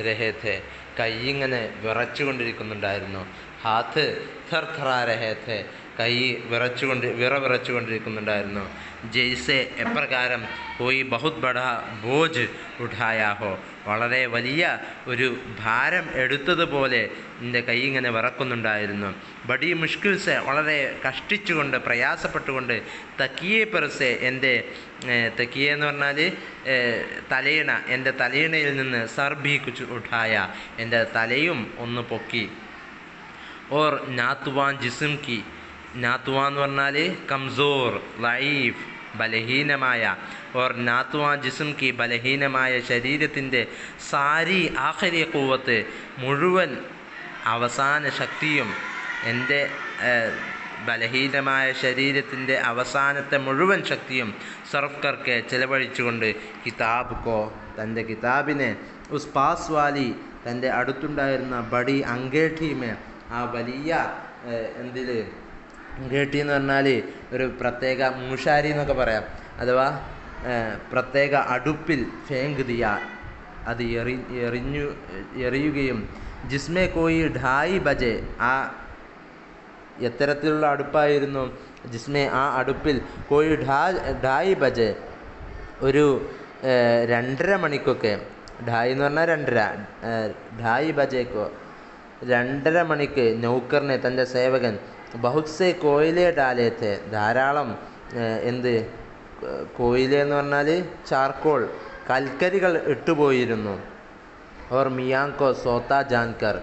രഹേ ഥേ, കൈ ഇങ്ങനെ വിറച്ചുകൊണ്ടിരിക്കുന്നുണ്ടായിരുന്നു. ഹാത്ത് ഥർഥറാ രഹേ ഥേ, കൈ വിറച്ചുകൊണ്ടിരിക്കുന്നുണ്ടായിരുന്നു. ജയ്സെ, എപ്രകാരം കോയി ബഹുത് ബഡാ ബോജ് ഉഠായാ ഹോ, വളരെ വലിയ ഒരു ഭാരം എടുത്തതുപോലെ എൻ്റെ കൈ ഇങ്ങനെ വിറക്കുന്നുണ്ടായിരുന്നു. ബഡി മുഷ്കിൽ സെ, വളരെ കഷ്ടിച്ചുകൊണ്ട് പ്രയാസപ്പെട്ടുകൊണ്ട്, തക്കിയെ പെർസെ, എൻ്റെ തക്കിയെ എന്ന് പറഞ്ഞാൽ തലയിണ, എൻ്റെ തലയിണയിൽ നിന്ന് സർബി കുച്ച് ഉഠായ, എൻ്റെ തലയും ഒന്ന് പൊക്കി. ഓർ നാത്തുവാൻ ജിസ്ം കി, നാത്തുവാൻ എന്ന് പറഞ്ഞാൽ കംസോർ, ലൈഫ്, ബലഹീനമായ. ഓർ നാത്തുവാൻ ജിസ്ം കി, ബലഹീനമായ ശരീരത്തിൻ്റെ സാരി ആഖരി ഖുവത്ത്, മുഴുവൻ അവസാന ശക്തിയും, എൻ്റെ ബലഹീനമായ ശരീരത്തിൻ്റെ അവസാനത്തെ മുഴുവൻ ശക്തിയും സർഫ് കർക്കെ, ചെലവഴിച്ചുകൊണ്ട്, കിതാബ് കോ, തൻ്റെ കിതാബിനെ, ഉസ് പാസ് വാലി, തൻ്റെ അടുത്തുണ്ടായിരുന്ന ബഡി അങ്കേഠിമേ, ആ വലിയ എന്തിൽ, അങ്കേഠി എന്ന് പറഞ്ഞാൽ ഒരു പ്രത്യേക മൂഷാരി എന്നൊക്കെ പറയാം, അഥവാ പ്രത്യേക അടുപ്പിൽ ഫേങ്ക് ദിയ, അത് എറിയുകയും, ജിസ്മേ കോയി ഢായി ബജെ, ആ എത്തരത്തിലുള്ള അടുപ്പായിരുന്നു, ജിസ്മേ ആ അടുപ്പിൽ, കോയി ഢായി ബജെ, ഒരു 2:30 മണിക്കൊക്കെ, ഢായി എന്ന് പറഞ്ഞാൽ 2:30, ഢായി ബജേക്കോ 2:30 മണിക്ക്, നൗക്കറിനെ, തൻ്റെ സേവകൻ, ബഹുത് സെ കോയിലെ ഡാലേ थे ധാരാളം എന്ത് കോയില എന്ന് പറഞ്ഞാൽ ചാർക്കോൾ കൽക്കരികൾ ഇട്ടുപോയിരുന്നു. ഓർ മിയാങ്കോ സോത്ത ജാൻകർ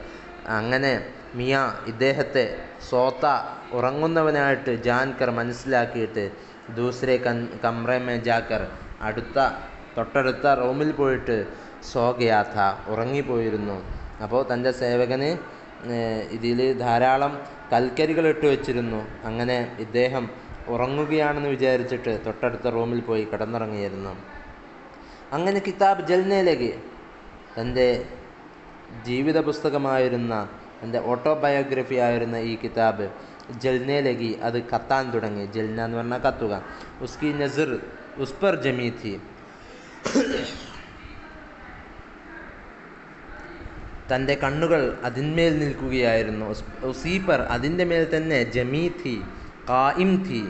അങ്ങനെ മിയാ ഇദ്ദേഹത്തെ സോത്ത ഉറങ്ങുന്നവനായിട്ട് ജാൻകർ മനസ്സിലാക്കിയിട്ട് ദൂസരെ കമ്രേ മേ ജാക്കർ തൊട്ടടുത്ത റൂമിൽ പോയിട്ട് സോ ഗയാ ഥാ ഉറങ്ങിപ്പോയിരുന്നു. അപ്പോൾ തൻ്റെ സേവകന് ഇതിൽ ധാരാളം കൽക്കരികൾ ഇട്ട് വെച്ചിരുന്നു. അങ്ങനെ ഇദ്ദേഹം ഉറങ്ങുകയാണെന്ന് വിചാരിച്ചിട്ട് തൊട്ടടുത്ത റൂമിൽ പോയി കിടന്നുറങ്ങിയിരുന്നു. അങ്ങനെ കിതാബ് ജൽനേലേക്ക് തൻ്റെ ജീവിത പുസ്തകമായിരുന്ന എൻ്റെ ഓട്ടോബയോഗ്രഫി ആയിരുന്ന ഈ കിതാബ് ജൽനേലേക്ക് അത് കത്താൻ തുടങ്ങി. ജൽന എന്ന് പറഞ്ഞാൽ കത്തുക. ഉസ്കി നസർ ഉസ് പർ ജമീ ഥി തൻ്റെ കണ്ണുകൾ അതിന്മേൽ നിൽക്കുകയായിരുന്നു. ഉസീ പർ അതിൻ്റെ മേൽ തന്നെ ജമീ ഥി ഖായിം ഥി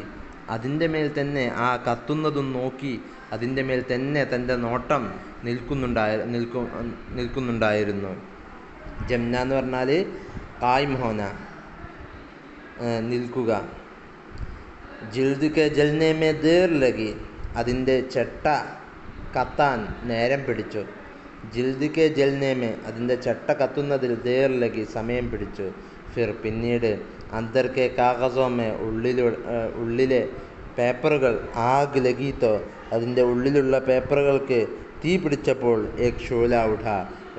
അതിൻ്റെ മേൽ തന്നെ ആ കത്തുന്നതും നോക്കി അതിൻ്റെ മേൽ തന്നെ തൻ്റെ നോട്ടം നിൽക്കുന്നുണ്ടായിരുന്നു. ജംന എന്ന് പറഞ്ഞാൽ ഖായിം ഹോന നിൽക്കുക. ജിൽദ് കെ ജൽനെ മേ ദേർ ലഗി അതിൻ്റെ ചെട്ട കത്താൻ നേരം പിടിച്ചു. ജിൽദ് കെ ജൽനെ മേ അതിൻ്റെ ചെട്ട കത്തുന്നതിൽ ദേർ ലഗി സമയം പിടിച്ചു. ഫിർ പിന്നീട് അന്തർ കെ കാഗസോ മേ ഉള്ളിലെ പേപ്പറുകൾ ആഗ് ലഗീത്തോ അതിൻ്റെ ഉള്ളിലുള്ള പേപ്പറുകൾക്ക് തീ പിടിച്ചപ്പോൾ ഏക് ഷോല ഉഠ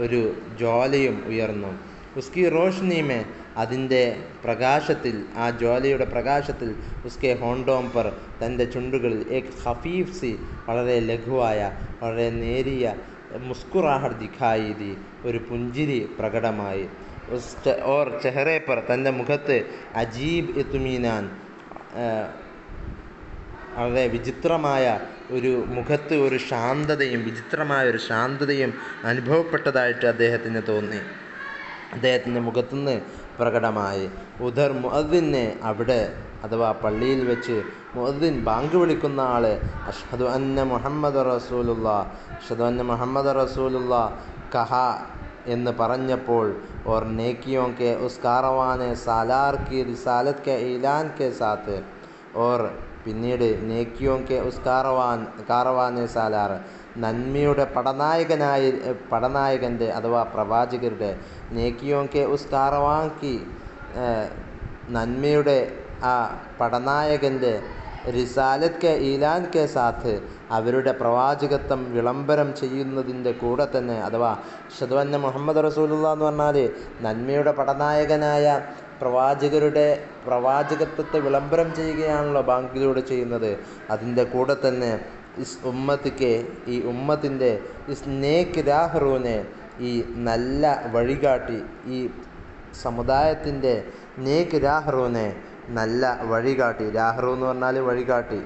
ഒരു ജ്വാലയും ഉയർന്നു. ഉസ്കി റോഷ്നി മേ അതിൻ്റെ പ്രകാശത്തിൽ ആ ജ്വാലയുടെ പ്രകാശത്തിൽ ഉസ്കെ ഹോണ്ടോം പർ തൻ്റെ ചുണ്ടുകളിൽ ഏക് ഹഫീഫ് സി വളരെ ലഘുവായ വളരെ നേരിയ മുസ്കുറാഹർ ദിഖായി ദി ഒരു പുഞ്ചിരി പ്രകടമായി. ഓർ ചെഹറെ പർ തൻ്റെ മുഖത്ത് അജീബ് ഇത്മീനാൻ വളരെ വിചിത്രമായ ഒരു മുഖത്ത് ഒരു ശാന്തതയും വിചിത്രമായ ഒരു ശാന്തതയും അനുഭവപ്പെട്ടതായിട്ട് അദ്ദേഹത്തിന് തോന്നി. അദ്ദേഹത്തിൻ്റെ മുഖത്തുനിന്ന് പ്രകടമായി. ഉദർ മുഅദ്ദിനെ അവിടെ അഥവാ പള്ളിയിൽ വെച്ച് മുഅദ്ദിൻ ബാങ്ക് വിളിക്കുന്ന ആൾ അഷ്ഹദു അന്ന മുഹമ്മദ് റസൂലുള്ളാഹ് അഷ്ഹദു അന്ന മുഹമ്മദ് റസൂലുള്ളാഹ് കഹ എന്ന് പറഞ്ഞപ്പോൾ ഓർ നേക്കിയോ കെ ഉസ് കാരവാനെ സാലാർ കി റിസാലത്ത് കെ ഈലാൻ കെ സാത്ത് ഓർ പിന്നീട് നേക്കിയോ കെ ഉസ് കാരവാനെ സാലാർ നന്മയുടെ പടനായകൻ്റെ അഥവാ പ്രവാചകരുടെ നേക്കിയോ കെ ഉസ് കാരവാൻ കി നന്മയുടെ ആ പടനായകൻ്റെ റിസാലത്ത് കെ ഈലാൻ കെ സാത്ത് അവരുടെ പ്രവാചകത്വം വിളംബരം ചെയ്യുന്നതിൻ്റെ കൂടെ തന്നെ അഥവാ അഷ്ഹദു അന്ന മുഹമ്മദ് റസൂലുള്ളാഹ് എന്ന് പറഞ്ഞാൽ നന്മയുടെ പടനായകനായ പ്രവാചകരുടെ പ്രവാചകത്വത്തെ വിളംബരം ചെയ്യുകയാണല്ലോ ബാങ്കിലൂടെ ചെയ്യുന്നത്. അതിൻ്റെ കൂടെ തന്നെ ഇസ് ഉമ്മത്തിക്ക് ഈ ഉമ്മത്തിൻ്റെ ഇസ് നേക്ക് രാഹ്റൂനെ ഈ നല്ല വഴികാട്ടി ഈ സമുദായത്തിൻ്റെ നേക്ക് രാഹ്റൂനെ നല്ല വഴികാട്ടി രാഹ്റൂ എന്ന് പറഞ്ഞാൽ വഴികാട്ടി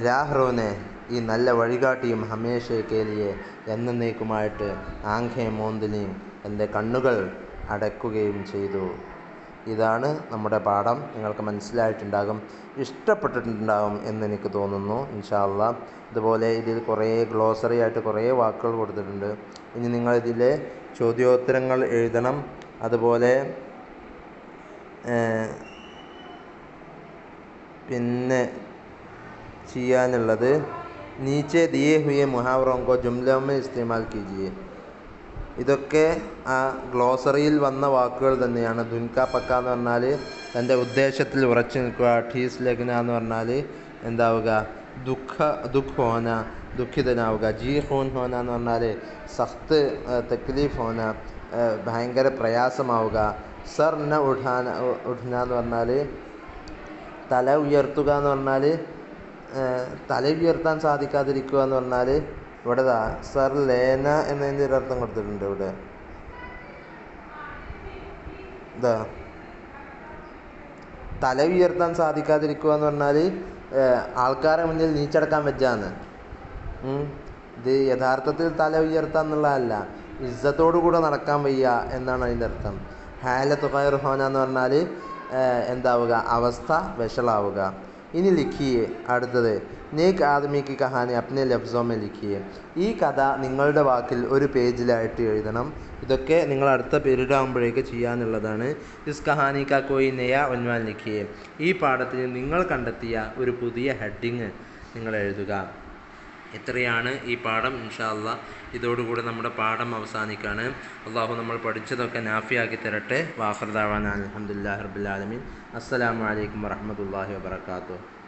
രാഹ്റൂനെ ഈ നല്ല വഴികാട്ടിയും ഹമേഷ കേലിയെ എന്നേക്കുമായിട്ട് ആംഖേ മോന്തിലിയും എൻ്റെ കണ്ണുകൾ അടയ്ക്കുകയും ചെയ്തു. ഇതാണ് നമ്മുടെ പാഠം. നിങ്ങൾക്ക് മനസ്സിലായിട്ടുണ്ടാകും, ഇഷ്ടപ്പെട്ടിട്ടുണ്ടാകും എന്നെനിക്ക് തോന്നുന്നു ഇൻഷാ അല്ലാ. അതുപോലെ ഇതിൽ കുറേ ഗ്ലോസറി ആയിട്ട് കുറേ വാക്കുകൾ കൊടുത്തിട്ടുണ്ട്. ഇനി നിങ്ങളിതിലെ ചോദ്യോത്തരങ്ങൾ എഴുതണം. അതുപോലെ പിന്നെ ചെയ്യാനുള്ളത് നീച്ചെ ദിയേ ഹുയെ മുഹാവറോങ്കോ ജുംലമേ ഇസ്തേമാൽ കീജിയെ. ഇതൊക്കെ ആ ഗ്ലോസറിയിൽ വന്ന വാക്കുകൾ തന്നെയാണ്. ദുൻക പക്ക എന്ന് പറഞ്ഞാൽ തൻ്റെ ഉദ്ദേശത്തിൽ ഉറച്ചു നിൽക്കുക. ഠീസ് ലഗ്ന എന്ന് പറഞ്ഞാൽ എന്താവുക, ദുഃഖ് ഹോന ദുഃഖിതനാവുക. ജി ഹോൻ ഹോന എന്ന് പറഞ്ഞാൽ സഖ്ത് തക്ലീഫ് ഹോന ഭയങ്കര പ്രയാസമാവുക. സർ ന ഉഠാന എന്ന് പറഞ്ഞാൽ തല ഉയർത്തുക എന്ന് പറഞ്ഞാൽ തല ഉയർത്താൻ സാധിക്കാതിരിക്കുക എന്ന് പറഞ്ഞാൽ ഇവിടെ സർ ലേന എന്നതിൻ്റെ ഒരു അർത്ഥം കൊടുത്തിട്ടുണ്ട്. ഇവിടെ തല ഉയർത്താൻ സാധിക്കാതിരിക്കുക എന്ന് പറഞ്ഞാൽ ആൾക്കാരെ മുന്നിൽ നീച്ചടക്കാൻ വെച്ചാന്ന്. ഇത് യഥാർത്ഥത്തിൽ തല ഉയർത്താൻ എന്നുള്ളതല്ല, ഇസ്സത്തോടു കൂടെ നടക്കാൻ വയ്യ എന്നാണ് അതിൻ്റെ അർത്ഥം. ഹാലത്ത് ഖൈർ ഹോന എന്ന് പറഞ്ഞാൽ എന്താവുക, അവസ്ഥ വഷളാവുക. ഇനി ലിഖിയെ. അടുത്തത് നേക് ആദ്മി കി കഹാനി അപ്നെ ലഫ്സോ മെ ലിഖിയെ. ഈ കഥ നിങ്ങളുടെ വാക്കിൽ ഒരു പേജിലായിട്ട് എഴുതണം. ഇതൊക്കെ നിങ്ങൾ അടുത്ത പീരീഡ് ആകുമ്പോഴേക്ക് ചെയ്യാനുള്ളതാണ്. ഇസ് കഹാനി കാ കോയി നയാ ഉൻവാൻ ലിഖിയെ. ഈ പാഠത്തിന് നിങ്ങൾ കണ്ടെത്തിയ ഒരു പുതിയ ഹെഡിങ് നിങ്ങൾ എഴുതുക. ഇത്രയാണ് ഈ പാഠം. ഇൻഷാ അല്ലാഹ് ഇതോടുകൂടി നമ്മുടെ പാഠം അവസാനിക്കുകയാണ്. അള്ളാഹു നമ്മൾ പഠിച്ചതൊക്കെ നാഫിയാക്കി തരട്ടെ. വാഖിർ ദഅവാനാ അൽഹംദുലില്ലാഹി റബ്ബിൽ ആലമീൻ. അസ്സലാമു അലൈക്കും വറഹ്മത്തുള്ളാഹി വബറകാതുഹു.